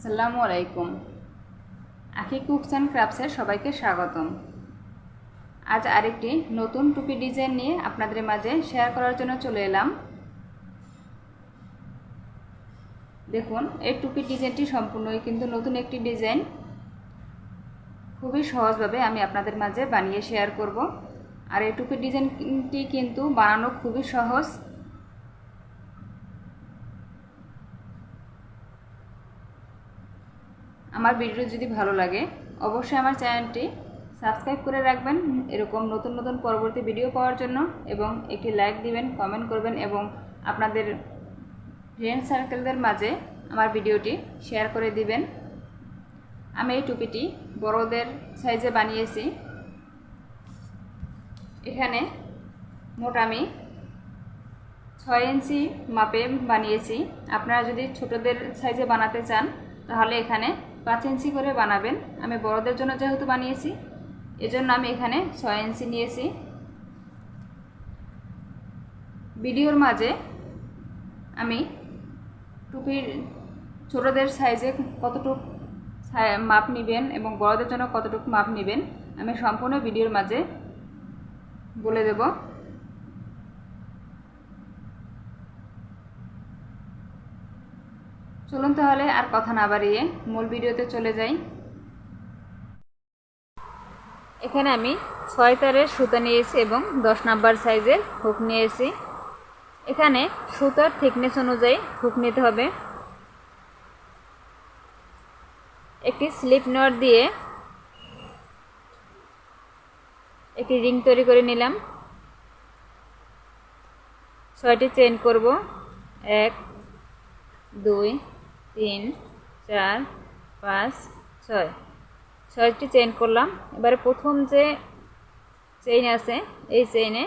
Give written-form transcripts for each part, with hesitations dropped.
আসসালামু আলাইকুম। আখি কুকস অ্যান্ড ক্রাফটসের সবাইকে স্বাগতম। আজ আরেকটি নতুন টুপি ডিজাইন নিয়ে আপনাদের মাঝে শেয়ার করার জন্য চলে এলাম। দেখুন, এই টুপি ডিজাইনটি সম্পূর্ণই কিন্তু নতুন একটি ডিজাইন। খুবই সহজভাবে আমি আপনাদের মাঝে বানিয়ে শেয়ার করব। আর এই টুপি ডিজাইনটি কিন্তু বানানো খুবই সহজ। আমার ভিডিও যদি ভালো লাগে অবশ্যই আমার চ্যানেলটি সাবস্ক্রাইব করে রাখবেন এরকম নতুন নতুন পরবর্তী ভিডিও পাওয়ার জন্য, এবং একটি লাইক দিবেন, কমেন্ট করবেন এবং আপনাদের ফ্রেন্ড সার্কেলদের মাঝে আমার ভিডিওটি শেয়ার করে দিবেন। আমি এই টুপিটি বড়দের সাইজে বানিয়েছি। এখানে মোট আমি 6 ইঞ্চি মাপে বানিয়েছি। আপনারা যদি ছোটদের সাইজে বানাতে চান তাহলে এখানে 5 ইঞ্চি করে বানাবেন। আমি বড়দের জন্য যেহেতু বানিয়েছি এজন্য আমি এখানে 6 ইঞ্চি নিয়েছি। ভিডিওর মাঝে আমি টুপির ছোটদের সাইজে কতটুকু মাপ নেবেন এবং বড়দের জন্য কতটুকু মাপ নেবেন আমি সম্পূর্ণ ভিডিওর মাঝে বলে দেব। চলুন তাহলে আর কথা না বাড়িয়ে মূল ভিডিওতে চলে যাই। এখানে আমি 6 তারের সুতা নিয়েছি এবং 10 নাম্বার সাইজের হুক নিয়েছি। এখানে সুতার থিকনেস অনুযায়ী হুক নিতে হবে। একটি স্লিপ নট দিয়ে একটি রিং তৈরি করে নিলাম। 6টি চেইন করব। 1 2 3 4 5 6। 6টি চেইন করলাম। এবারে প্রথম যে চেইন আছে এই চেইনে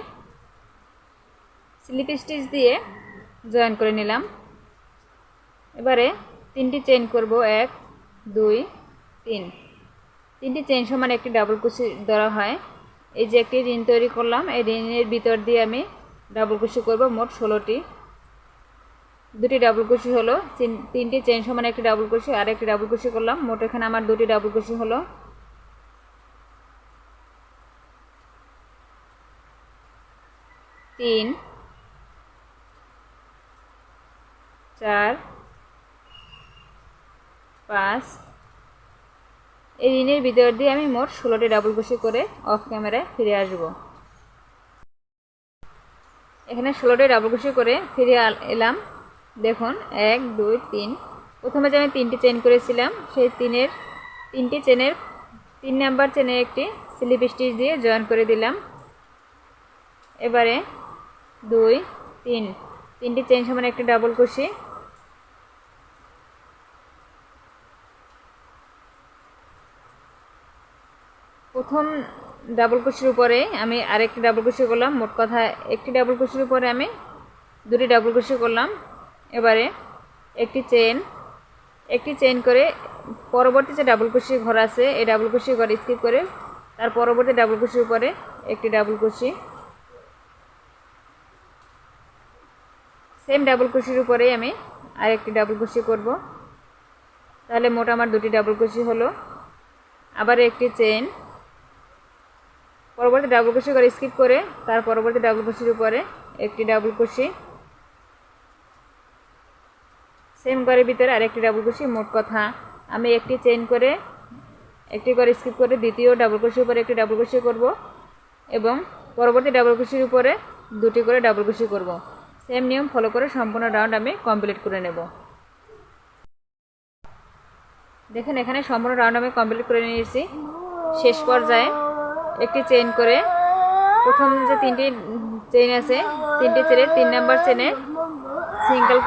স্লিপ স্টিচ দিয়ে জয়েন করে নিলাম। এবারে 3টি চেইন করব। 1 2 3। 3টি চেইন সমান একটি ডাবল কুশি ধরা হয়। এই যে একটি রিং তৈরি করলাম, এই রিংয়ের ভিতর দিয়ে আমি ডাবল কুশি করব। মোট 16টি। 2টি ডাবল কুশি হলো। 3টি চেইন সমান একটি ডাবল কুশি আর একটি ডাবল কুশি করলাম। মোট এখানে আমার 2টি ডাবল কুশি হলো। 3 4 5। এই রিংয়ের ভিতর দিয়ে আমি মোট 16টি ডাবল কুশি করে অফ ক্যামেরায় ফিরে আসব। এখানে 16টি ডাবল কুশি করে ফিরে এলাম। দেখুন 1 2 3। প্রথমে যে আমি 3টি চেইন করেছিলাম সেই 3টি চেনের 3 নাম্বার চেনে একটি স্লিপ স্টিচ দিয়ে জয়েন করে দিলাম। এবারে 2 3। 3টি চেইন সমান একটি ডাবল কুশি। প্রথম ডাবল কুশির উপরে আমি আরেকটি ডাবল কুশি করলাম। মোট কথা একটি ডাবল কুশির উপরে আমি 2টি ডাবল কুশি করলাম। এবারে একটি চেইন করে পরবর্তী যে ডাবল কুশি ঘর আছে এই ডাবল কুশি ঘর স্কিপ করে তার পরবর্তী ডাবল কুশির উপরে একটি ডাবল কুশি। সেম ডাবল কুশির উপরেই আমি আরেকটি ডাবল কুশি করব। তাহলে মোট আমার 2টি ডাবল কুশি হলো। আবার একটি চেইন, পরবর্তী ডাবল কুশি করে স্কিপ করে তার পরবর্তী ডাবল কুশির উপরে একটি ডাবল কুশি। সেম ঘরের ভিতরে আরেকটি ডাবল কুশি। মোট কথা আমি একটি চেইন করে একটি করে স্কিপ করে দ্বিতীয় ডাবল কুশির উপরে একটি ডাবল কুশি করব এবং পরবর্তী ডাবল কুশির উপরে 2টি করে ডাবল কুশি করব। সেম নিয়ম ফলো করে সম্পূর্ণ রাউন্ড আমি কমপ্লিট করে নেব। দেখেন এখানে সম্পূর্ণ রাউন্ড আমি কমপ্লিট করে নিয়েছি। শেষ পর্যায়ে একটি চেইন করে প্রথম যে 3টি চেইন আছে 3টি চেনের 3 নাম্বার চেনে সিঙ্গেল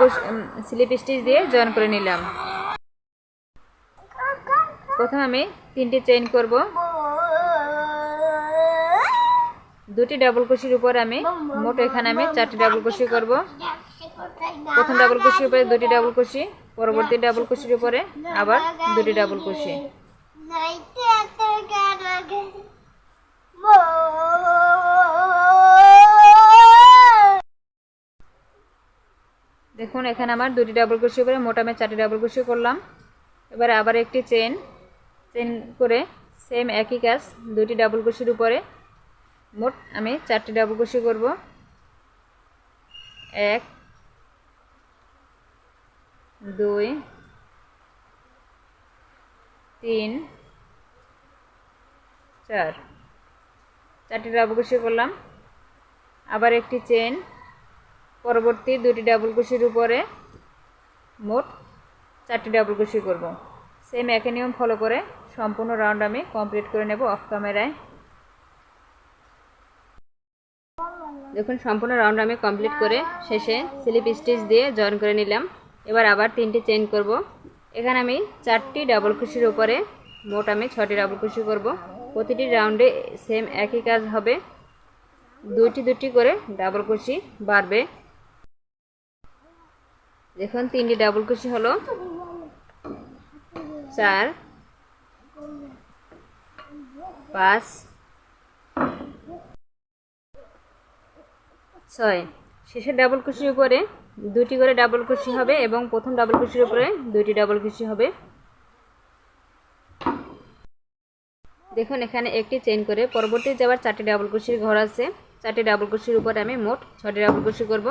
স্লিপ স্টিচ দিয়ে জয়েন করে নিলাম। প্রথমে আমি 3টি চেইন করব। 2টি ডাবল কুশির উপর আমি মোট এখানে আমি 4টি ডাবল কুশি করব। প্রথম ডাবল কুশির উপরে 2টি ডাবল কুশি, পরবর্তী ডাবল কুশির উপরে আবার 2টি ডাবল কুশি। দেখুন এখানে আমার 2টি ডাবল কুশি করে মোট আমি 4টি ডাবল কুশি করলাম। এবার আবার একটি চেন করে সেম একই কাজ, দুটি ডাবল ক্রোশের উপরে মোট আমি 4টি ডাবল ক্রোশে করব। 1 2 3 4, 4টি ডাবল ক্রোশে করলাম। আবার একটি চেন, পরবর্তী দুটি ডাবল ক্রোশের উপরে মোট 4টি ডাবল ক্রোশে করব। সেম একই নিয়ম ফলো করে সম্পূর্ণ রাউন্ড আমি কমপ্লিট করে নেব অফ ক্যামেরায়। দেখুন সম্পূর্ণ রাউন্ড আমি কমপ্লিট করে শেষে স্লিপ স্টিচ দিয়ে জয়েন করে নিলাম। এবার আবার 3টি চেইন করব। এখানে আমি 4টি ডাবল ক্রোশের উপরে মোট আমি 6টি ডাবল ক্রোশে করব। প্রতিটি রাউন্ডে সেম একই কাজ হবে, দুটি করে ডাবল ক্রোশে বাড়বে। দেখুন 3টি ডাবল ক্রোশে হলো, 4 5 6, শেষের ডাবল ক্রোশের উপরে 2টি করে ডাবল ক্রোশে হবে এবং প্রথম ডাবল ক্রোশের উপরে 2টি ডাবল ক্রোশে হবে। দেখুন এখানে একটি চেইন করে পরবর্তী যাবার 4টি ডাবল ক্রোশের ঘর আছে। 4টি ডাবল ক্রোশের উপরে আমি মোট 6টি ডাবল ক্রোশে করব।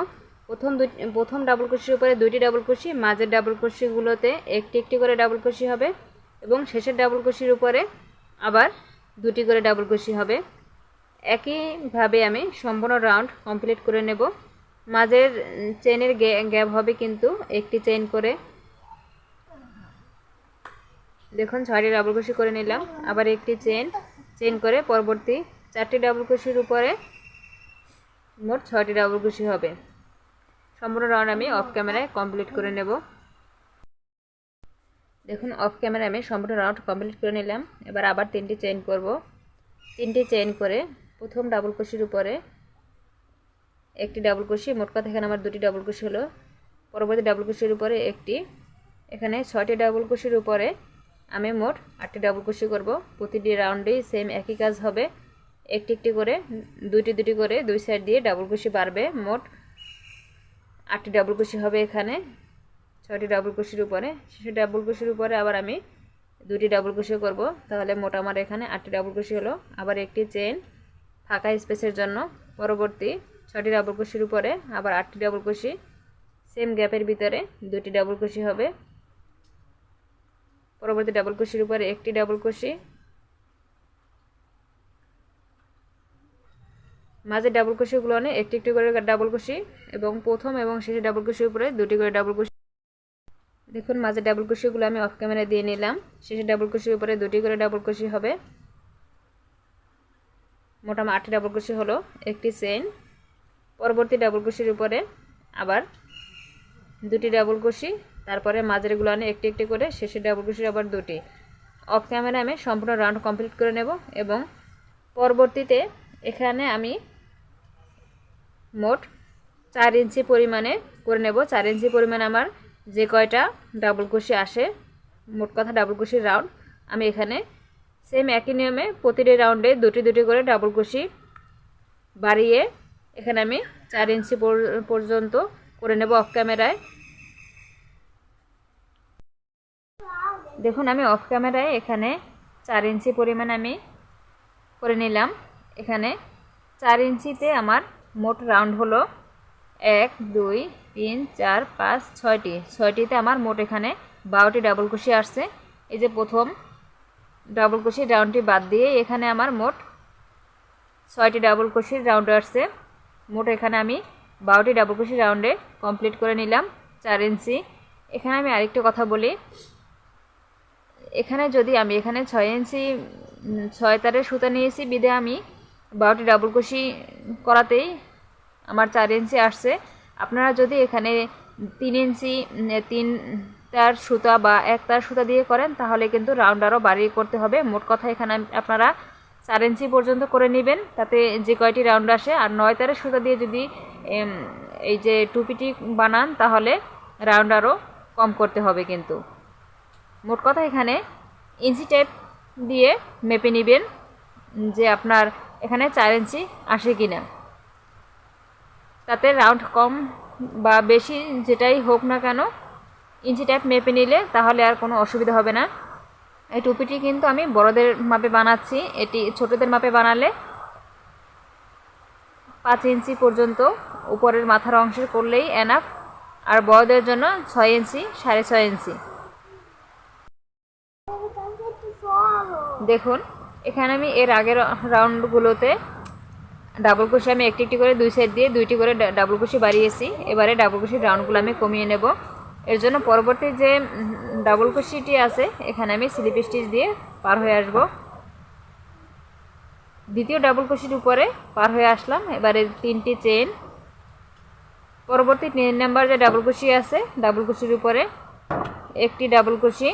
প্রথম ডাবল ক্রোশের উপরে 2টি ডাবল ক্রোশে, মাঝের ডাবল ক্রোশেগুলোতে একটি করে ডাবল ক্রোশে হবে এবং শেষের ডাবল ক্রোশের উপরে আবার 2টি করে ডাবল ক্রোশে হবে। একইভাবে আমি সম্পূর্ণ রাউন্ড কমপ্লিট করে নেব। মাঝের চেইনের গ্যাপ হবে কিন্তু একটি চেইন করে। দেখুন 6টি ডাবল ক্রোশে করে নিলাম। আবার একটি চেইন করে পরবর্তী 4টি ডাবল ক্রোশের উপরে মোট 6টি ডাবল ক্রোশে হবে। সম্পূর্ণ রাউন্ড আমি অফ ক্যামেরায় কমপ্লিট করে নেব। দেখুন অফ ক্যামেরায় আমি সম্পূর্ণ রাউন্ড কমপ্লিট করে নিলাম। এবার আবার 3টি চেইন করব। 3টি চেইন করে প্রথম ডাবল ক্রোশের উপরে একটি ডাবল ক্রোশে, মোট কথা এখানে আমার 2টি ডাবল ক্রোশে হলো। পরবর্তী ডাবল ক্রোশের উপরে একটি, এখানে 6টি ডাবল ক্রোশের উপরে আমি মোট 8টি ডাবল ক্রোশে করব। প্রতিটি রাউন্ডেই সেম একই কাজ হবে, একটি করে দুটি করে দুই সাইড দিয়ে ডাবল ক্রোশে বাড়বে। মোট 8টি ডাবল ক্রোশে হবে। এখানে 6টি ডাবল ক্রোশের উপরে, শেষের ডাবল ক্রোশের উপরে আবার আমি 2টি ডাবল ক্রোশে করব। তাহলে মোট আমার এখানে 8টি ডাবল ক্রোশে হলো। আবার একটি চেইন ফাঁকা স্পেসের জন্য, পরবর্তী 6টি ডাবল ক্রোশের উপরে আবার 8টি ডাবল ক্রোশে, সেম গ্যাপের ভিতরে 2টি ডাবল ক্রোশে হবে। পরবর্তী ডাবল ক্রোশের উপরে একটি ডাবল ক্রোশে, মাঝে ডাবল ক্রোশেগুলো অনেক একটি করে ডাবল ক্রোশে এবং প্রথম এবং শেষে ডাবল ক্রোশের উপরে 2টি করে ডাবল ক্রোশে। দেখুন মাঝে ডাবল ক্রোশেগুলো আমি অফ ক্যামেরা দিয়ে নিলাম। শেষে ডাবল ক্রোশের উপরে 2টি করে ডাবল ক্রোশে হবে। মোটামুটি 8টি ডাবল ক্রোশে হলো। একটি চেইন, পরবর্তী ডাবল ক্রোশের উপরে আবার 2টি ডাবল ক্রোশে, তারপরে মাঝেরগুলো আনে একটি করে, শেষে ডাবল ক্রোশে আবার 2টি। অফ ক্যামেরা আমি সম্পূর্ণ রাউন্ড কমপ্লিট করে নেব এবং পরবর্তীতে এখানে আমি মোট 4 ইঞ্চি পরিমাণে করে নেব। 4 ইঞ্চি পরিমাণে আমার যে কয়টা ডাবল ক্রোশে আসে, মোট কথা ডাবল ক্রোশের রাউন্ড আমি এখানে সেম একই নিয়মে প্রতিটি রাউন্ডে 2টি করে ডাবল ক্রোশে বাড়িয়ে এখানে আমি 4 ইঞ্চি পর্যন্ত করে নেব অফ ক্যামেরায়। দেখুন আমি অফ ক্যামেরায় এখানে 4 ইঞ্চি পরিমাণ আমি করে নিলাম। এখানে 4 ইঞ্চিতে আমার মোট রাউন্ড হলো 1 2 3 4 5 6টিতে আমার মোট এখানে 12টি ডাবল ক্রোশে আসছে। এই যে প্রথম ডাবল ক্রোশের রাউন্ডটি বাদ দিয়ে এখানে আমার মোট 6টি ডাবল ক্রোশের রাউন্ড আসছে। মোট এখানে আমি 12টি ডাবল ক্রোশের রাউন্ডে কমপ্লিট করে নিলাম 4 ইঞ্চি। এখানে আমি আরেকটা কথা বলি, এখানে যদি আমি এখানে 6 ইঞ্চি 6 তারের সুতা নিয়েছি বিধে আমি 12টি ডাবল ক্রোশে করাতেই আমার 4 ইঞ্চি আসছে। আপনারা যদি এখানে 3 ইঞ্চি 3 তার সুতা বা 1 তার সুতা দিয়ে করেন তাহলে কিন্তু রাউন্ড আরও বাড়িয়ে করতে হবে। মোট কথা এখানে আপনারা 4 ইঞ্চি পর্যন্ত করে নেবেন, তাতে যে কয়টি রাউন্ড আসে। আর 9 তারের সুতা দিয়ে যদি এই যে টুপিটি বানান তাহলে রাউন্ড আরও কম করতে হবে। কিন্তু মোট কথা এখানে ইঞ্চি টেপ দিয়ে মেপে নেবেন যে আপনার এখানে 4 ইঞ্চি আসে কিনা, তাতে রাউন্ড কম বা বেশি যেটাই হোক না কেন ইঞ্চি ট্যাপ মেপে নিলে তাহলে আর কোনো অসুবিধা হবে না। এই টুপিটি কিন্তু আমি বড়দের মাপে বানাচ্ছি, এটি ছোটদের মাপে বানালে 5 ইঞ্চি পর্যন্ত উপরের মাথার অংশের করলেই এনাফ, আর বড়দের জন্য 6 ইঞ্চি 6.5 ইঞ্চি। দেখুন এখানে আমি এর আগের রাউন্ডগুলোতে ডাবল কুশি আমি একটি একটি করে দুই সাইড দিয়ে 2টি করে ডাবল কুশি বাড়িয়েছি। এবারে ডাবল কুশির রাউন্ডগুলো আমি কমিয়ে নেব। এর জন্য পরবর্তী যে ডাবল কুশিটি আছে এখানে আমি স্লিপ স্টিচ দিয়ে পার হয়ে আসব। দ্বিতীয় ডাবল কুশির উপরে পার হয়ে আসলাম। এবারে 3টি চেইন, পরবর্তী 3 নাম্বার যে ডাবল কুশি আছে ডাবল কুশির উপরে একটি ডাবল কুশি,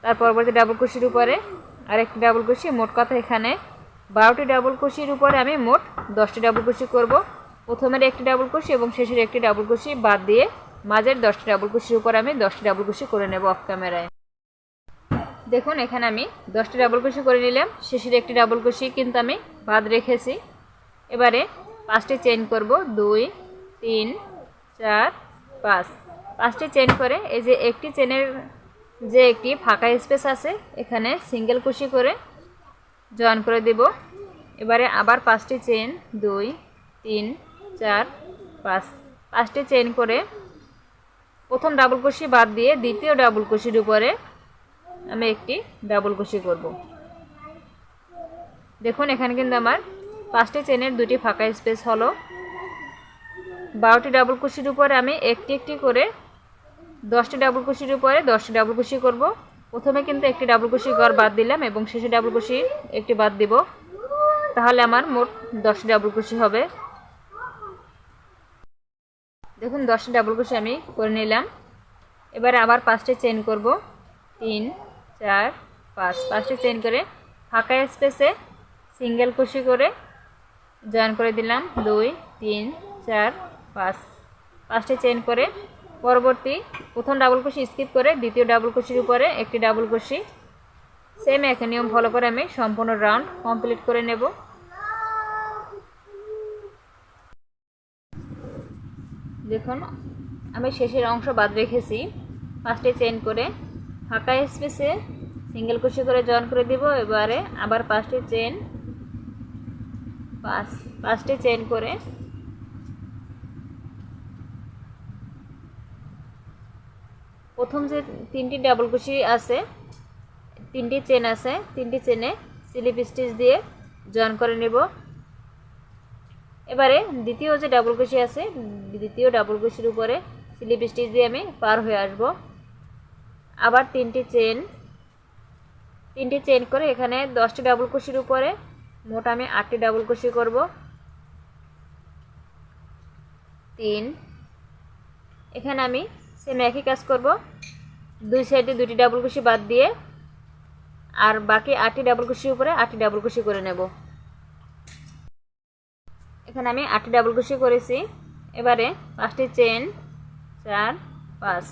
তার পরবর্তী ডাবল কুশির উপরে আরেকটি ডাবল কুশি। মোট কথা এখানে 12টি ডাবল কুশির উপরে আমি মোট 10টি ডাবল কুশি করব। প্রথমের একটি ডাবল কুশি এবং শেষের একটি ডাবল কুশি বাদ দিয়ে মাঝের 10টি ডাবল কুশির উপর আমি 10টি ডাবল কুশি করে নেব অফ ক্যামেরায়। দেখুন এখানে আমি 10টি ডাবল কুশি করে নিলাম, শেষের একটি ডাবল কুশি কিন্তু আমি বাদ রেখেছি। এবারে 5টি চেইন করব, 2 3 4 5। 5টি চেইন করে এই যে একটি চেনের যে একটি ফাঁকা স্পেস আছে এখানে সিঙ্গেল কুশি করে জয়েন করে দেব। এবারে আবার 5টি চেইন, 2 3 4 5। 5টি চেইন করে প্রথম ডাবল কুশি বাদ দিয়ে দ্বিতীয় ডাবল কুশির উপরে আমি একটি ডাবল কুশি করব। দেখুন এখানে কিন্তু আমার 5টি চেনের 2টি ফাঁকা স্পেস হলো। 12টি ডাবল কুশির উপরে আমি একটি একটি করে 10টি ডাবল কুশির উপরে 10টি ডাবল কুশি করব। প্রথমে কিন্তু একটি ডাবল কুশি গড় বাদ দিলাম এবং শেষে ডাবল কুশি একটি বাদ দিব, তাহলে আমার মোট 10টি ডাবল কুশি হবে। দেখুন 10টি ডাবল কুশি আমি করে নিলাম। এবারে আবার 5টি চেইন করব, 3 4 5। 5টি চেইন করে ফাঁকা স্পেসে সিঙ্গেল কুশি করে জয়েন করে দিলাম, 2 3 4 5। 5টি চেইন করে পরবর্তী প্রথম ডাবল কুশি স্কিপ করে দ্বিতীয় ডাবল কুশির উপরে একটি ডাবল কুশি। সেম একই নিয়ম ফলো করে আমি সম্পূর্ণ রাউন্ড কমপ্লিট করে নেব। দেখুন আমি শেষের অংশ বাদ রেখেছি। 5টি চেইন করে ফাঁকা স্পেসে সিঙ্গেল কুশি করে জয়েন করে দিব। এবারে আবার 5টি চেইন, 5টি চেইন করে প্রথম যে 3টি ডাবল কুশি আছে 3টি চেন আছে 3টি চেনে স্লিপ স্টিচ দিয়ে জয়েন করে নেব। এবারে দ্বিতীয় যে ডাবল কুশি আছে দ্বিতীয় ডাবল কুশির উপরে স্লিপ স্টিচ দিয়ে আমি পার হয়ে আসব। আবার 3টি চেন করে এখানে 10টি ডাবল কুশির উপরে মোট আমি 8টি ডাবল কুশি করব। 3 এখানে আমি সেম একই কাজ করব, দুই সাইডে 2টি ডাবল কুশি বাদ দিয়ে আর বাকি 8টি ডাবল কুশির উপরে 8টি ডাবল কুশি করে নেব। এখানে আমি 8টি ডাবল কুশি করেছি। এবারে 5টি চেন, 4 5।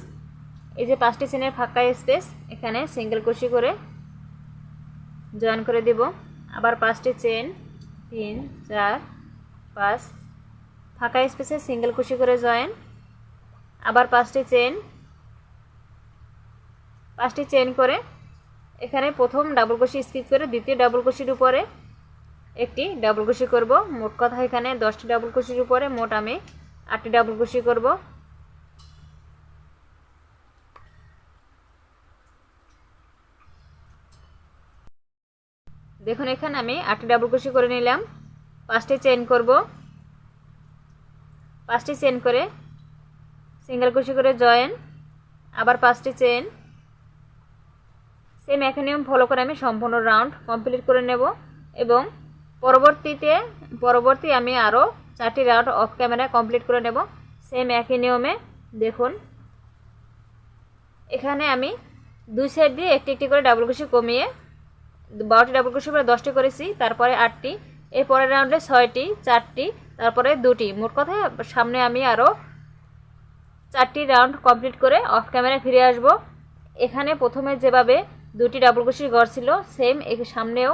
এই যে 5টি চেনের ফাঁকা স্পেস এখানে সিঙ্গেল কুশি করে জয়েন করে দেব। আবার 5টি চেন, 3 4 5। ফাঁকা স্পেসে সিঙ্গেল কুশি করে জয়েন। আবার 5টি চেন করে এখানে প্রথম ডাবল কুশি স্কিপ করে দ্বিতীয় ডাবল কুশির উপরে একটি ডাবল কুশি করব। মোট কথা এখানে 10টি ডাবল কুশির উপরে মোট আমি 8টি ডাবল কুশি করব। দেখুন এখানে আমি 8টি ডাবল কুশি করে নিলাম। 5টি চেইন করব, 5টি চেইন করে সিঙ্গেল কুশি করে জয়েন। আবার 5টি চেইন। সেম একই নিয়ম ফলো করে আমি সম্পূর্ণ রাউন্ড কমপ্লিট করে নেব এবং পরবর্তী আমি আরও 4টি রাউন্ড অফ ক্যামেরায় কমপ্লিট করে নেব সেম একই নিয়মে। দেখুন এখানে আমি দুই সাইড দিয়ে একটি একটি করে ডাবল কুশি কমিয়ে 12টি ডাবল কুশি করে 10টি করেছি, তারপরে 8টি, এর পরের রাউন্ডে 6টি, 4টি, তারপরে 2টি। মোট কথা সামনে আমি আরও 4টি রাউন্ড কমপ্লিট করে অফ ক্যামেরায় ফিরে আসব। এখানে প্রথমে যেভাবে 2টি ডাবল কুশি ঘর ছিল সেম সামনেও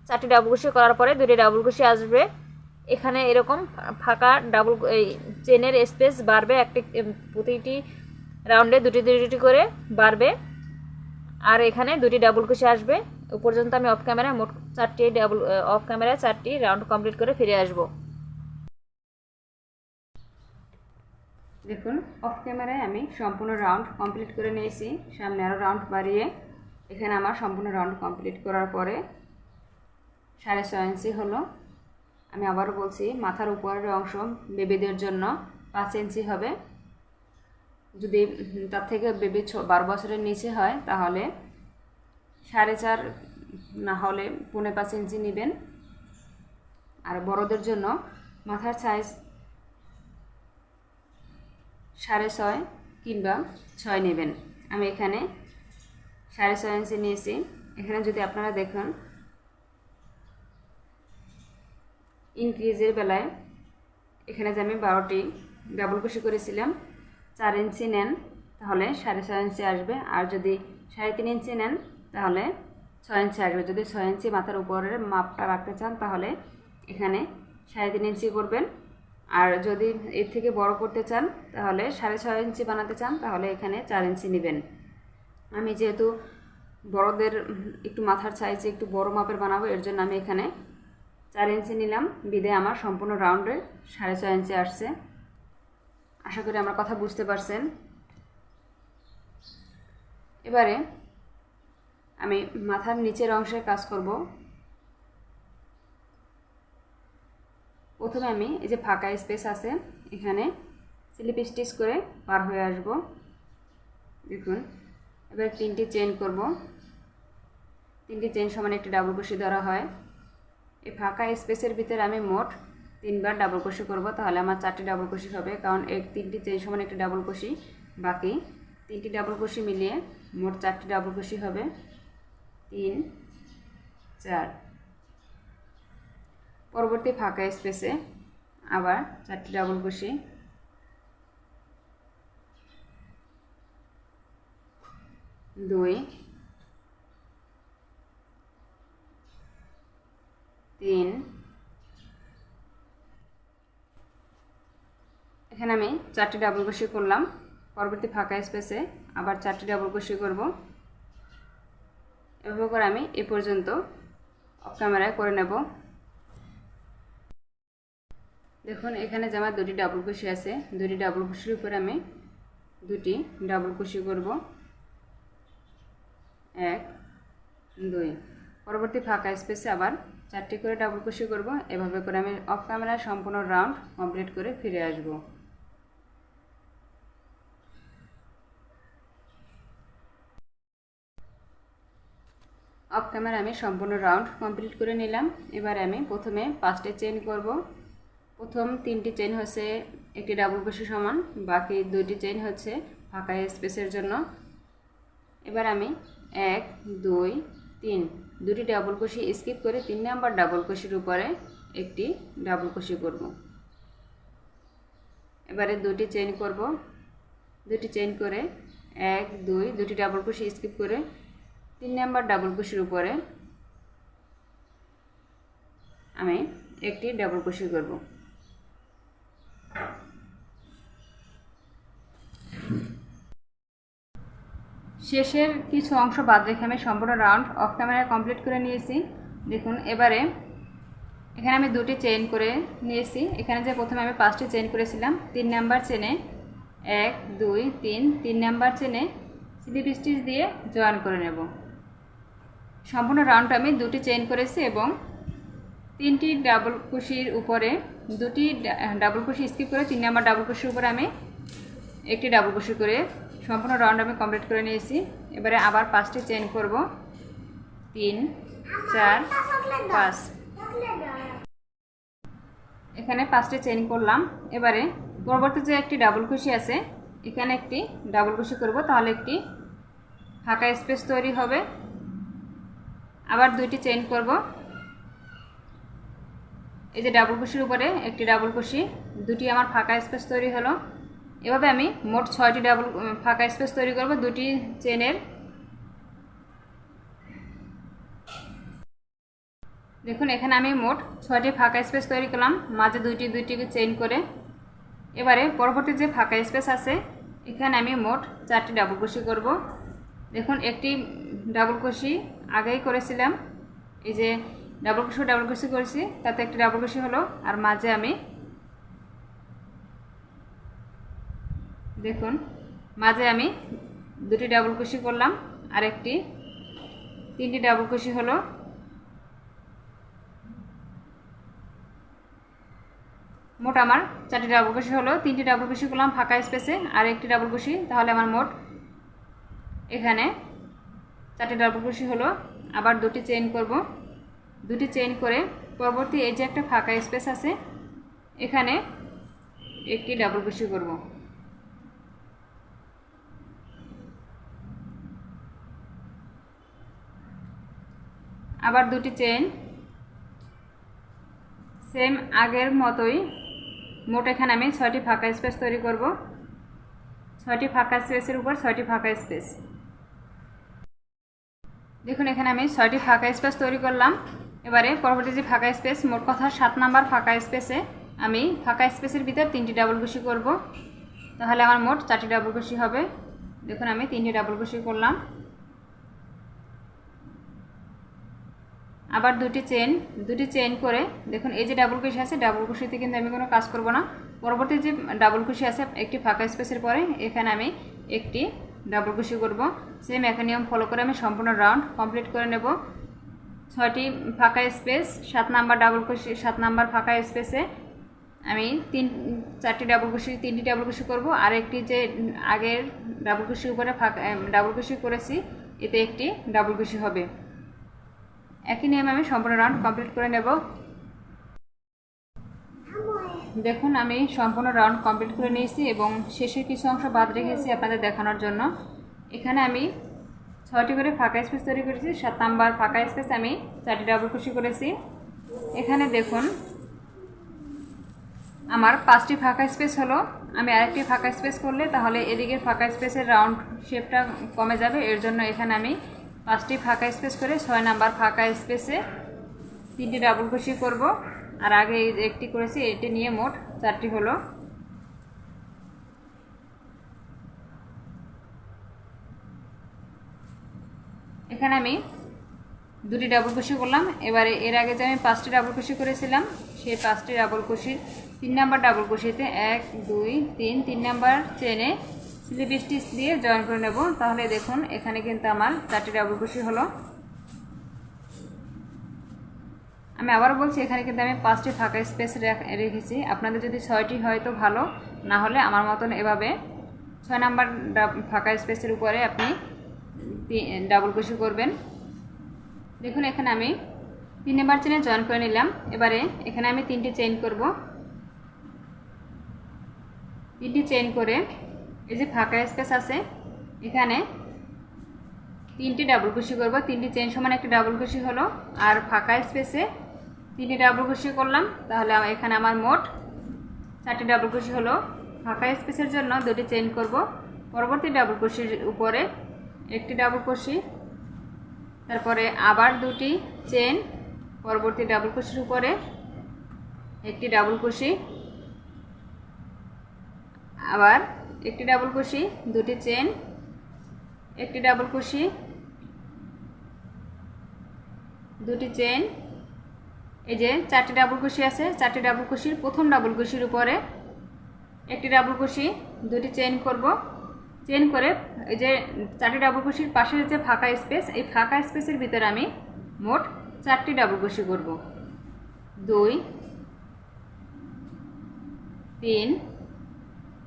4টি ডাবল কুশি করার পরে 2টি ডাবল কুশি আসবে। এখানে এরকম ফাঁকা ডাবল চেনের স্পেস বাড়বে, প্রতিটি রাউন্ডে দুটি দুটি করে বাড়বে, আর এখানে দুটি ডাবল কুশি আসবে। ও পর্যন্ত আমি অফ ক্যামেরা মোট 4টি অফ ক্যামেরায় 4টি রাউন্ড কমপ্লিট করে ফিরে আসব। দেখুন অফ ক্যামেরায় আমি সম্পূর্ণ রাউন্ড কমপ্লিট করে নিয়েছি। সামনে আরও রাউন্ড বাড়িয়ে এখানে আমার সম্পূর্ণ রাউন্ড কমপ্লিট করার পরে 6.5 ইঞ্চি হলো। আমি আবারও বলছি, মাথার উপরের অংশ বেবিদের জন্য 5 ইঞ্চি হবে। যদি তার থেকে বেবি 12 বছরের নিচে হয় তাহলে 4.5, না হলে 4.5 ইঞ্চি নেবেন। আর বড়দের জন্য মাথার সাইজ 6.5 কিংবা 6 নেবেন। আমি এখানে 6.5 ইঞ্চি নিয়েছি। এখানে যদি আপনারা দেখুন ইনক্রিজের বেলায় এখানে যে আমি 12টি ডাবল কুশি করেছিলাম, 4 ইঞ্চি নেন তাহলে 6.5 ইঞ্চি আসবে। আর যদি 3.5 ইঞ্চি নেন তাহলে 6 ইঞ্চি আসবে। যদি 6 ইঞ্চি মাথার উপরের মাপটা রাখতে চান তাহলে এখানে 3.5 ইঞ্চি করবেন। আর যদি এর থেকে বড় করতে চান তাহলে 6.5 ইঞ্চি বানাতে চান তাহলে এখানে 4 ইঞ্চি নেবেন। আমি যেহেতু বড়দের একটু মাথার সাইজে একটু বড় মাপের বানাবো, এর জন্য আমি এখানে 4 ইঞ্চি নিলাম। বিদে আমার সম্পূর্ণ রাউন্ডে 6.5 ইঞ্চি আসছে। আশা করি আমার কথা বুঝতে পারছেন। এবারে আমি মাথার নিচের অংশের কাজ করব। প্রথমে আমি এই যে ফাঁকা স্পেস আছে এখানে স্লিপ স্টিচ করে পার হয়ে আসব। দেখুন এবার 3টি চেইন করব। 3টি চেইন সমান একটি ডাবল কুশি ধরা হয়। এই ফাঁকা স্পেসের ভিতরে আমি মোট 3বার ডাবল কুশি করব, তাহলে আমার 4টি ডাবল কুশি হবে। কারণ এই 3টি চেইন সমান একটি ডাবল কুশি, বাকি 3টি ডাবল কুশি মিলিয়ে মোট 4টি ডাবল কুশি হবে। 3, 4। পরবর্তী ফাঁকা স্পেসে আবার 4টি ডাবল কুশি, 2, 3। এখানে আমি 4টি ডাবল কুশি করলাম। পরবর্তী ফাঁকা স্পেসে আবার 4টি ডাবল কুশি করব। এভাবে করে আমি এ পর্যন্ত অফ ক্যামেরায় করে নেব। দেখুন এখানে যে আমার 2টি ডাবল কুশি আছে, 2টি ডাবল কুশির উপরে আমি 2টি ডাবল কুশি করব। 1, 2। পরবর্তী ফাঁকা স্পেসে আবার 4টি করে ডাবল কুশি করব। এভাবে করে আমি অফ ক্যামেরায় সম্পূর্ণ রাউন্ড কমপ্লিট করে ফিরে আসব। অফ ক্যামেরা আমি সম্পূর্ণ রাউন্ড কমপ্লিট করে নিলাম। এবারে আমি প্রথমে 5টি চেইন করব। প্রথম 3টি চেইন হচ্ছে একটি ডাবল কুশি সমান, বাকি 2টি চেইন হচ্ছে ফাঁকা স্পেসের জন্য। এবার আমি 1, 2, 3 2টি ডাবল কুশি স্কিপ করে 3 নাম্বার ডাবল কুশির উপরে একটি ডাবল কুশি করব। এবারে 2টি চেইন করব। 2টি চেইন করে 1, 2 2টি ডাবল কুশি স্কিপ করে 3 নাম্বার ডাবল কুশির উপরে আমি একটি ডাবল কুশি করব। শেষের কিছু অংশ বাদ রেখে আমি সম্পূর্ণ রাউন্ড অফ ক্যামেরায় কমপ্লিট করে নিয়েছি। দেখুন এবারে এখানে আমি 2টি চেইন করে নিয়েছি। এখানে যে প্রথমে আমি 5টি চেইন করেছিলাম, 3 নাম্বার চেনে 1, 2, 3 নাম্বার চেনে স্লিপ স্টিচ দিয়ে জয়েন করে নেব। সম্পূর্ণ রাউন্ড আমি 2টি চেইন করেছি এবং 3টি ডাবল কুশির উপরে 2টি ডাবল কুশি স্কিপ করে 3 নাম্বার ডাবল কুশির উপরে আমি একটি ডাবল কুশি করে সম্পূর্ণ রাউন্ড আমি কমপ্লিট করে নিয়েছি। এবারে আবার 5টি চেইন করব। 3, 4, 5। এখানে 5টি চেইন করলাম। এবারে পরবর্তী যে একটি ডাবল কুশি আছে এখানে একটি ডাবল কুশি করব, তাহলে একটি ফাঁকা স্পেস তৈরি হবে। আবার 2টি চেইন করব। এই যে ডাবল কুশির উপরে একটি ডাবল কুশি, 2টি আমার ফাঁকা স্পেস তৈরি হলো। এভাবে আমি মোট 6টি ডাবল ফাঁকা স্পেস তৈরি করব 2টি চেইনের। দেখুন এখানে আমি মোট 6টি ফাঁকা স্পেস তৈরি করলাম, মাঝে দুইটি চেইন করে। এবারে পরবর্তী যে ফাঁকা স্পেস আছে এখানে আমি মোট 4টি ডাবল কুশি করব। দেখুন একটি ডাবল কুশি আগেই করেছিলাম, এই যে ডাবল কুশি করেছি, তাতে একটি ডাবল কুশি হলো, আর মাঝে আমি দেখুন মাঝে আমি 2টি ডাবল কুশি করলাম, আর 3টি ডাবল কুশি হলো। মোট আমার 4টি ডাবল কুশি হলো, 3টি ডাবল কুশি করলাম ফাঁকা স্পেসে, আর একটি ডাবল কুশি, তাহলে আমার মোট এখানে 4টি ডাবল কুশি হলো। আবার 2টি চেইন করব, 2টি চেইন করে পরবর্তী এই যে একটা ফাঁকা স্পেস আছে এখানে একটি ডাবল কুশি করব। আবার 2টি চেইন, সেম আগের মতোই মোট এখানে আমি 6টি ফাঁকা স্পেস তৈরি করব। 6টি ফাঁকা স্পেসের উপর 6টি ফাঁকা স্পেস। দেখুন এখানে আমি 6টি ফাঁকা স্পেস তৈরি করলাম। এবারে পরবর্তী যে ফাঁকা স্পেস, মোট কথা 7 নাম্বার ফাঁকা স্পেসে আমি ফাঁকা স্পেসের ভিতর 3টি ডাবল কুশি করব, তাহলে আমার মোট 4টি ডাবল কুশি হবে। দেখুন আমি 3টি ডাবল কুশি করলাম। আবার 2টি চেইন করে দেখুন এই যে ডাবল কুশি আছে, ডাবল কুশিতে কিন্তু আমি কোনো কাজ করব না। পরবর্তী যে ডাবল কুশি আছে একটি ফাঁকা স্পেসের পরে এখানে আমি একটি ডাবল কুশি করব। সেম একই নিয়ম ফলো করে আমি সম্পূর্ণ রাউন্ড কমপ্লিট করে নেব। 6টি ফাঁকা স্পেস, 7 নাম্বার ডাবল কুশি, 7 নাম্বার ফাঁকা স্পেসে আমি 3টি ডাবল কুশি, 3টি ডাবল কুশি করব, আর একটি যে আগের ডাবল কুশির উপরে ফাঁকা ডাবল কুশি করেছি এতে একটি ডাবল কুশি হবে। একই নিয়মে আমি সম্পূর্ণ রাউন্ড কমপ্লিট করে নেব। দেখুন আমি সম্পূর্ণ রাউন্ড কমপ্লিট করে নিয়েছি এবং শেষের কিছু অংশ বাদ রেখেছি আপনাদের দেখানোর জন্য। এখানে আমি 6টি করে ফাঁকা স্পেস তৈরি করেছি, 7 নাম্বার ফাঁকা স্পেস আমি 4টি ডাবল কুশি করেছি। এখানে দেখুন আমার 5টি ফাঁকা স্পেস হলো, আমি আরেকটি ফাঁকা স্পেস করলে তাহলে এদিকের ফাঁকা স্পেসের রাউন্ড শেপটা কমে যাবে, এর জন্য এখানে আমি 5টি ফাঁকা স্পেস করে 6 নাম্বার ফাঁকা স্পেসে 3টি ডাবল কুশি করব, আর আগে একটি করেছি, এটি নিয়ে মোট 4টি হলো। এখানে আমি 2টি ডাবল কুশি করলাম। এবারে এর আগে যে আমি 5টি ডাবল কুশি করেছিলাম সেই 5টি ডাবল কুশির 3 নাম্বার ডাবল কুশিতে 1 2 3 3 নাম্বার চেনে স্লিপ স্টিচ দিয়ে জয়েন করে নেব। তাহলে দেখুন এখানে কিন্তু আমার 4টি ডাবল কুশি হলো। আমি আবার বলছি এখানে কিন্তু আমি 5টি ফাঁকা স্পেস রেখেছি, আপনাদের যদি 6টি হয় তো ভালো, না হলে আমার মতন এভাবে 6 নাম্বার ফাঁকা স্পেসের উপরে আপনি ডাবল কুশি করবেন। দেখুন এখানে আমি 3 নাম্বার চেনে জয়েন করে নিলাম। এবারে এখানে আমি 3টি চেইন করব। 3টি চেইন করে এই যে ফাঁকা স্পেস আছে এখানে 3টি ডাবল কুশি করব। 3টি চেইন সমান একটি ডাবল কুশি হলো, আর ফাঁকা স্পেসে 3টি ডাবল কুশি করলাম, তাহলে এখানে আমার মোট 4টি ডাবল কুশি হলো। ফাঁকা স্পেসের জন্য 2টি চেইন করব, পরবর্তী ডাবল কুশির উপরে একটি ডাবল কুশি, তারপরে আবার 2টি চেইন, পরবর্তী ডাবল কুশির উপরে একটি ডাবল কুশি, আবার একটি ডাবল কুশি, 2টি চেইন, একটি ডাবল কুশি, 2টি চেইন, এই যে 4টি ডাবল কুশি আছে, 4টি ডাবল কুশির প্রথম ডাবল কুশির উপরে একটি ডাবল কুশি, 2টি চেইন করব। চেইন করে এই যে 4টি ডাবল কুশির পাশের যে ফাঁকা স্পেস, এই ফাঁকা স্পেসের ভিতরে আমি মোট 4টি ডাবল কুশি করব। 2 3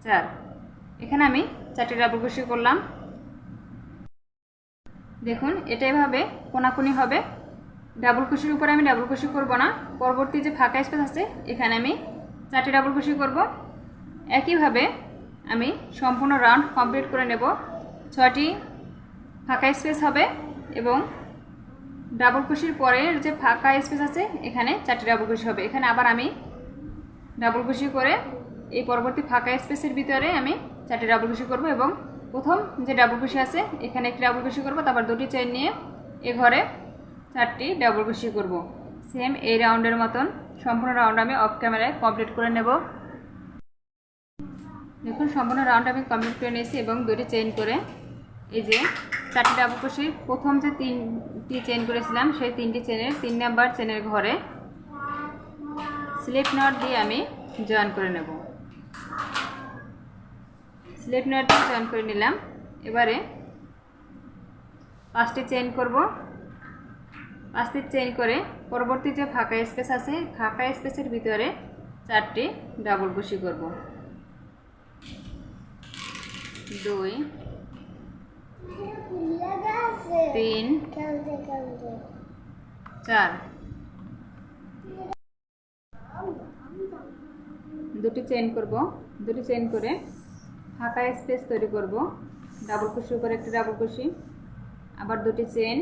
4, এখানে আমি 4টি ডাবল কুশি করলাম। দেখুন এটা এভাবে কোনাকুনি হবে। ডাবল কুশির উপরে আমি ডাবল কুশি করব না, পরবর্তী যে ফাঁকা স্পেস আছে এখানে আমি 4টি ডাবল কুশি করব। একইভাবে আমি সম্পূর্ণ রাউন্ড কমপ্লিট করে নেব। 6টি ফাঁকা স্পেস হবে এবং ডাবল কুশির পরের যে ফাঁকা স্পেস আছে এখানে 4টি ডাবল কুশি হবে। এখানে আবার আমি ডাবল কুশি করে এই পরবর্তী ফাঁকা স্পেসের ভিতরে আমি 4টি ডাবল কুশি করব এবং প্রথম যে ডাবল কুশি আছে এখানে একটি ডাবল কুশি করব, তারপর 2টি চেইন নিয়ে এ ঘরে 4টি ডাবল কুশি করব। সেম এই রাউন্ডের মতন সম্পূর্ণ রাউন্ড আমি অফ ক্যামেরায় কমপ্লিট করে নেব। দেখুন সম্পূর্ণ রাউন্ড আমি কমপ্লিট করে নিয়েছি এবং দুটি চেইন করে এই যে 4টি ডাবল ক্রোশে প্রথম যে 3টি চেইন করেছিলাম সেই 3টি চেনের 3 নাম্বার চেনের ঘরে স্লিপ নট দিয়ে আমি জয়েন করে নেব। স্লিপ নট দিয়ে জয়েন করে নিলাম। এবারে 5টি চেইন করব। 5টি চেইন করে পরবর্তী যে ফাঁকা স্পেস আছে ফাঁকা স্পেসের ভিতরে 4টি ডাবল ক্রোশি করব। 2 3 4 দুটি চেইন করব। দুটি চেইন করে ফাঁকা স্পেস তৈরি করব। ডাবল ক্রোশের উপরে একটি ডাবল ক্রোশি, আবার দুটি চেইন,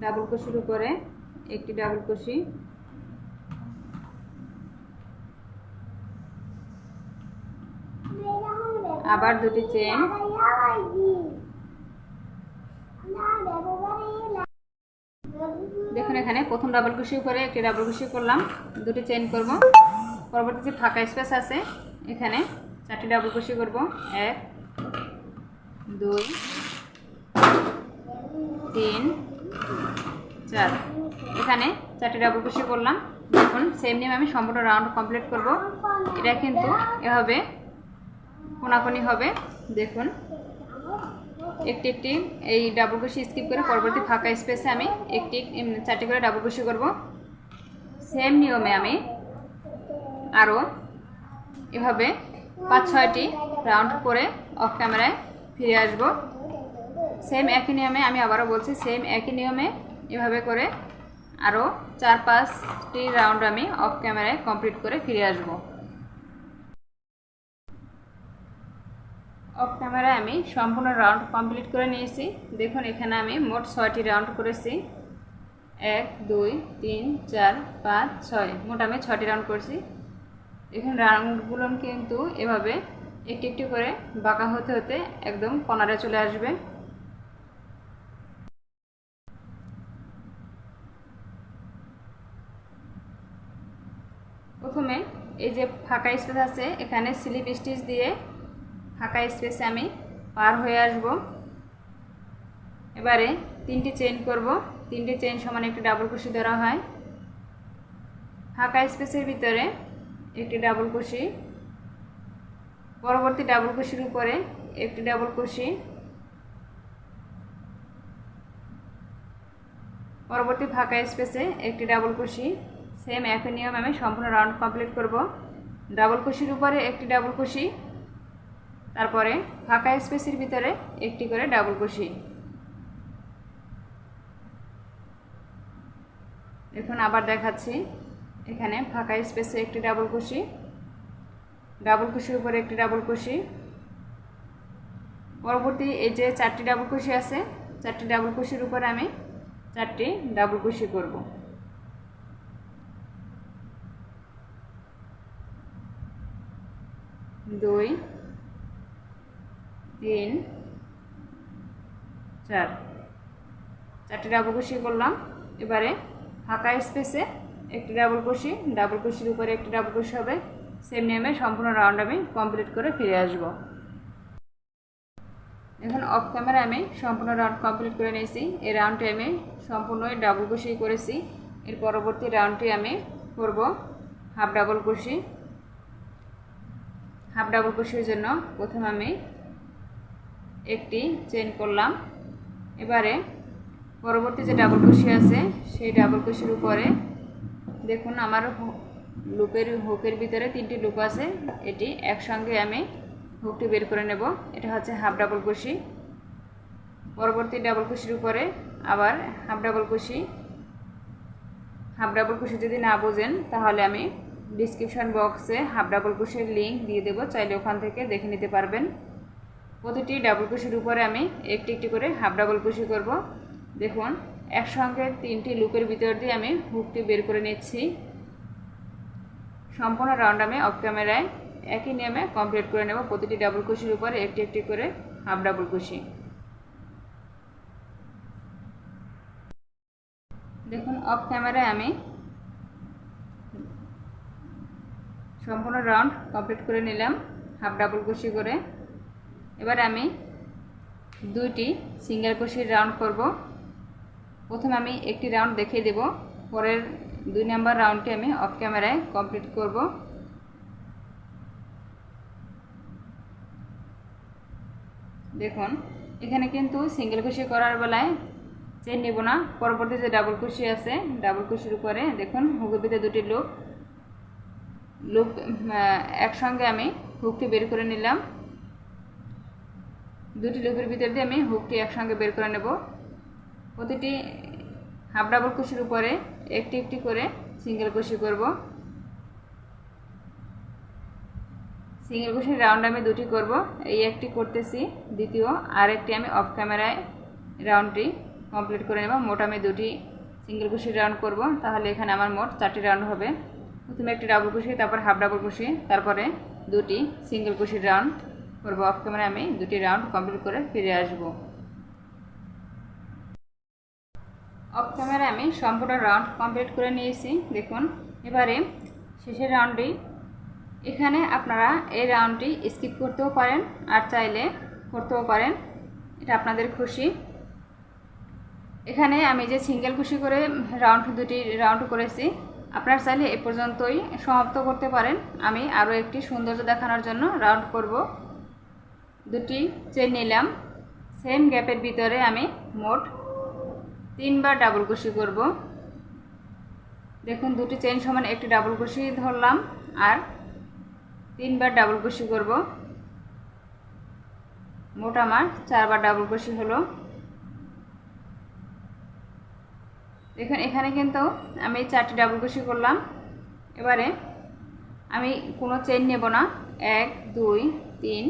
ডাবল ক্রোশের উপরে একটি ডাবল ক্রোশি, আবার দুটি চেইন, দেখুন এখানে প্রথম ডাবল ক্রোশি করে একটি ডাবল ক্রোশি করলাম, দুটি চেইন করব। পরবর্তী যে ফাঁকা স্পেস আছে এখানে 4টি ডাবল ক্রোশি করব। 1 2 3 4 এখানে 4টি ডাবল ক্রোশি করলাম। দেখুন সেম নিয়মে আমি সম্পূর্ণ রাউন্ড কমপ্লিট করব। এটা কিন্তু এভাবে কোনাকুনি হবে। দেখুন একটি একটি এই ডাবল ক্রোশি স্কিপ করে পরবর্তী ফাঁকা স্পেসে আমি 4টি করে ডাবল ক্রোশি করব। সেম নিয়মে আমি আরও এভাবে 5-6টি রাউন্ড করে অফ ক্যামেরায় ফিরে আসব। সেম একই নিয়মে আমি আবারও বলছি, সেম একই নিয়মে এভাবে করে আরও 4-5টি রাউন্ড আমি অফ ক্যামেরায় কমপ্লিট করে ফিরে আসব। অফ ক্যামেরায় আমি সম্পূর্ণ রাউন্ড কমপ্লিট করে নিয়েছি। দেখুন এখানে আমি মোট 6টি রাউন্ড করেছি। 1 2 3 4 5 6 মোট আমি 6টি রাউন্ড করেছি। এখানে রাউন্ডগুলো কিন্তু এভাবে একটি একটি করে বাঁকা হতে হতে একদম কর্নারে চলে আসবে। প্রথমে এই যে ফাঁকা স্পেস আছে এখানে স্লিপ স্টিচ দিয়ে ফাঁকা স্পেসে আমি পার হয়ে আসব। এবারে 3টি চেইন করব। 3টি চেইন সমান একটি ডাবল ক্রোশি ধরা হয়। ফাঁকা স্পেসের ভিতরে একটি ডাবল ক্রোশি, পরবর্তী ডাবল ক্রোশির উপরে একটি ডাবল ক্রোশি, পরবর্তী ফাঁকা স্পেসে একটি ডাবল ক্রোশি। সেম একই নিয়ম আমি সম্পূর্ণ রাউন্ড কমপ্লিট করব। ডাবল ক্রোশির উপরে একটি ডাবল ক্রোশি, তারপরে ফাঁকা স্পেসের ভিতরে একটি করে ডাবল ক্রোশি। এখন আবার দেখাচ্ছি, এখানে ফাঁকা স্পেসে একটি ডাবল ক্রোশি, ডাবল ক্রোশির উপরে একটি ডাবল ক্রোশি, পরবর্তী এই যে 4টি ডাবল ক্রোশি আছে 4টি ডাবল ক্রোশির উপরে আমি 4টি ডাবল ক্রোশি করব। দুই 3 4 4টি ডাবল ক্রোশি করলাম। এবারে ফাঁকা স্পেসে একটি ডাবল ক্রোশি, ডাবল ক্রোশির উপরে একটি ডাবল ক্রোশি হবে। সেম নিয়মে সম্পূর্ণ রাউন্ড আমি কমপ্লিট করে ফিরে আসব। এখন অফ ক্যামেরা আমি সম্পূর্ণ রাউন্ড কমপ্লিট করে নিয়েছি। এই রাউন্ডটি আমি সম্পূর্ণ ডাবল ক্রোশি করেছি। এর পরবর্তী রাউন্ডটি আমি করব half double crochet. Half double ক্রোশির জন্য প্রথমে আমি একটি চেইন করলাম। এবারে পরবর্তী যে ডাবল ক্রোশি আছে সেই ডাবল ক্রোশির উপরে দেখুন আমার হুকের ভিতরে 3টি লুপ আছে, এটি একসঙ্গে আমি হুকটি বের করে নেব। এটা হচ্ছে হাফ ডাবল ক্রোশি। পরবর্তী ডাবল ক্রোশির উপরে আবার half double crochet. Half double crochet যদি না বোঝেন তাহলে আমি ডিসক্রিপশন বক্সে হাফ ডাবল ক্রোশির লিঙ্ক দিয়ে দেবো, চাইলে ওখান থেকে দেখে নিতে পারবেন। প্রতিটি ডাবল ক্রোশির উপরে আমি একটি একটি করে হাফ ডাবল ক্রোশি করব। দেখুন একসঙ্গে 3টি লুপের ভিতর দিয়ে আমি হুকটি বের করে নিচ্ছি। সম্পূর্ণ রাউন্ড আমি অফ ক্যামেরায় একই নিয়মে কমপ্লিট করে নেব। প্রতিটি ডাবল ক্রোশির উপরে একটি একটি করে হাফ ডাবল ক্রোশি। দেখুন অফ ক্যামেরায় আমি সম্পূর্ণ রাউন্ড কমপ্লিট করে নিলাম। হাফ ডাবল কুশি করে। এবার আমি 2টি সিঙ্গেল কুশির রাউন্ড করব। প্রথমে আমি একটি রাউন্ড দেখিয়ে দেব, পরের 2 নাম্বার রাউন্ডটি আমি অফ ক্যামেরায় কমপ্লিট করব। দেখুন এখানে কিন্তু সিঙ্গেল কুশি করার বেলায় চেন নেব না, পরবর্তী যে ডাবল কুশি আছে ডাবল কুশির উপরে দেখুন হুকের ভিতরে 2টি লুপ একসঙ্গে আমি হুকটি বের করে নিলাম। 2টি লুপের ভিতর দিয়ে আমি হুকটি একসঙ্গে বের করে নেব। প্রতিটি হাফ ডাবল কুশির উপরে একটি একটি করে সিঙ্গেল কুশি করব। সিঙ্গেল কুশির রাউন্ড আমি 2টি করব, এই একটি করতেছি, দ্বিতীয় আর একটি আমি অফ ক্যামেরায় রাউন্ডটি কমপ্লিট করে নেব। মোট আমি 2টি সিঙ্গেল কুশির রাউন্ড করব, তাহলে এখানে আমার মোট 4টি রাউন্ড হবে। প্রথমে একটি ডাবল কুশি, তারপর হাফ ডাবল কুশি, তারপরে 2টি সিঙ্গেল কুশির রাউন্ড করব। অফ ক্যামেরায় আমি 2টি রাউন্ড কমপ্লিট করে ফিরে আসব। অফ ক্যামেরায় আমি সম্পূর্ণ রাউন্ড কমপ্লিট করে নিয়েছি। দেখুন এবারে শেষের রাউন্ডটি, এখানে আপনারা এই রাউন্ডটি স্কিপ করতেও পারেন আর চাইলে করতেও পারেন, এটা আপনাদের খুশি। এখানে আমি যে সিঙ্গেল কুশি করে দুটি রাউন্ড করেছি, আপনারা চাইলে এ পর্যন্তই সমাপ্ত করতে পারেন। আমি আরও একটি সৌন্দর্য দেখানোর জন্য রাউন্ড করব। 2টি চেন নিলাম, সেম গ্যাপের ভিতরে আমি মোট 3বার ডাবল কুশি করব। দেখুন 2টি চেন সমান একটি ডাবল কুশি ধরলাম আর 3বার ডাবল কুশি করব। মোট আমার 4বার ডাবল কুশি হলো। দেখুন এখানে কিন্তু আমি 4টি ডাবল কুশি করলাম। এবারে আমি কোনো চেন নেব না, 1 2 3,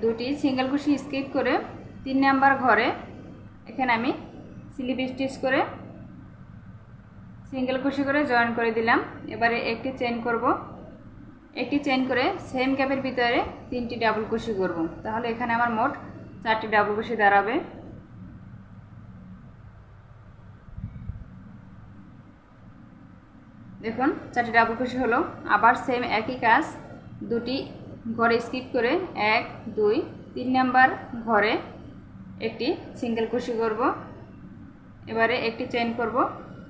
2টি সিঙ্গেল কুশি স্কিপ করে 3 নাম্বার ঘরে এখানে আমি স্লিপ স্টিচ করে সিঙ্গেল কুশি করে জয়েন করে দিলাম। এবারে একটি চেন করব, একটি চেন করে সেম গ্যাপের ভিতরে 3টি ডাবল কুশি করব, তাহলে এখানে আমার মোট 4টি ডাবল কুশি দাঁড়াবে। দেখুন 4টি ডাবল কুশি হলো। আবার সেম একই কাজ, 2টি ঘরে স্কিপ করে 1 2 3 নাম্বার ঘরে একটি সিঙ্গেল কুশি করব। এবারে একটি চেন করব,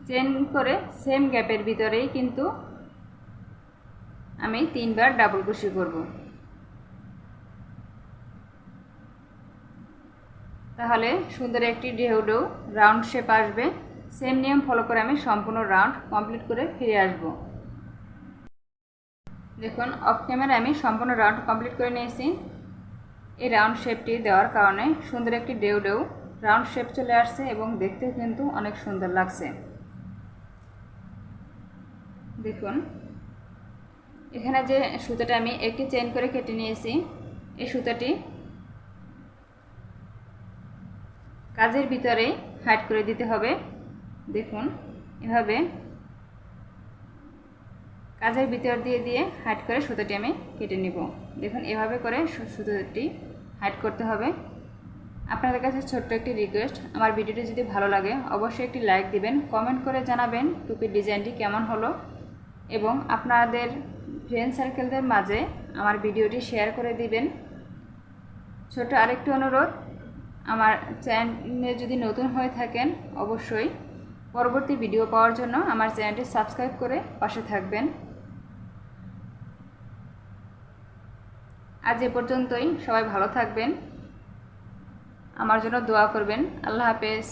চেন করে সেম গ্যাপের ভিতরেই কিন্তু আমি 3বার ডাবল কুশি করব, তাহলে সুন্দর একটি ঢেউ ঢেউ রাউন্ড শেপ আসবে। সেম নিয়ম ফলো করে আমি সম্পূর্ণ রাউন্ড কমপ্লিট করে ফিরে আসব। দেখুন অফ ক্যামেরা আমি সম্পূর্ণ রাউন্ড কমপ্লিট করে নিয়েছি। এই রাউন্ড শেপটি দেওয়ার কারণে সুন্দর একটি ঢেউ ঢেউ রাউন্ড শেপ চলে আসছে এবং দেখতেও কিন্তু অনেক সুন্দর লাগছে। দেখুন এখানে যে সুতাটা আমি একটি চেন করে কেটে নিয়েছি, এই সুতাটি কাজের ভিতরে হাইড করে দিতে হবে। দেখুন এভাবে কাজের ভিতর দিয়ে দিয়ে হাইড করে সুতাটি আমি কেটে নিব। দেখুন এভাবে করে সুতাটি হাইড করতে হবে। আপনাদের কাছে ছোট্ট একটি রিকোয়েস্ট, আমার ভিডিওটি যদি ভালো লাগে অবশ্যই একটি লাইক দিবেন, কমেন্ট করে জানাবেন টুপির ডিজাইনটি কেমন হলো এবং আপনাদের ফ্রেন্ড সার্কেলদের মাঝে আমার ভিডিওটি শেয়ার করে দিবেন। ছোট আরেকটি অনুরোধ, আমার চ্যানেলে যদি নতুন হয়ে থাকেন অবশ্যই পরবর্তী ভিডিও পাওয়ার জন্য আমার চ্যানেলটি সাবস্ক্রাইব করে পাশে থাকবেন। আজ এ পর্যন্তই, সবাই ভালো থাকবেন, আমার জন্য দোয়া করবেন। আল্লাহ হাফেজ।